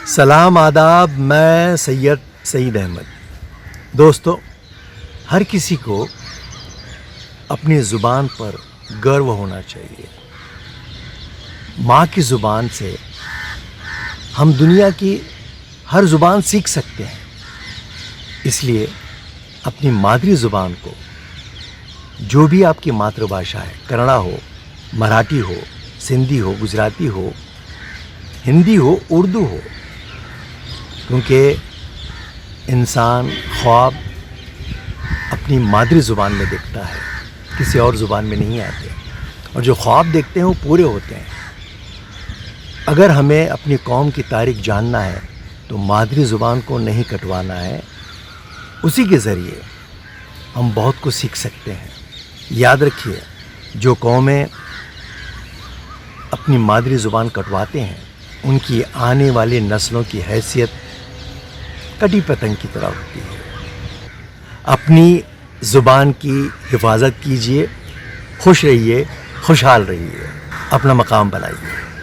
सलाम आदाब, मैं सैयद सईद अहमद। दोस्तों, हर किसी को अपनी ज़ुबान पर गर्व होना चाहिए। माँ की ज़ुबान से हम दुनिया की हर ज़ुबान सीख सकते हैं। इसलिए अपनी मादरी ज़ुबान को, जो भी आपकी मातृभाषा है, कन्नड़ा हो, मराठी हो, सिंधी हो, गुजराती हो, हिंदी हो, उर्दू हो, क्योंकि इंसान ख्वाब अपनी मादरी ज़ुबान में देखता है, किसी और ज़ुबान में नहीं आते, और जो ख्वाब देखते हैं वो पूरे होते हैं। अगर हमें अपनी कौम की तारीख जानना है तो मादरी ज़ुबान को नहीं कटवाना है। उसी के ज़रिए हम बहुत कुछ सीख सकते हैं। याद रखिए, जो कौमें अपनी मादरी ज़ुबान कटवाते हैं उनकी आने वाली नस्लों की हैसियत कटी पतंग की तरह होती है। अपनी ज़ुबान की हिफाजत कीजिए, खुश रहिए, खुशहाल रहिए, अपना मकाम बनाइए।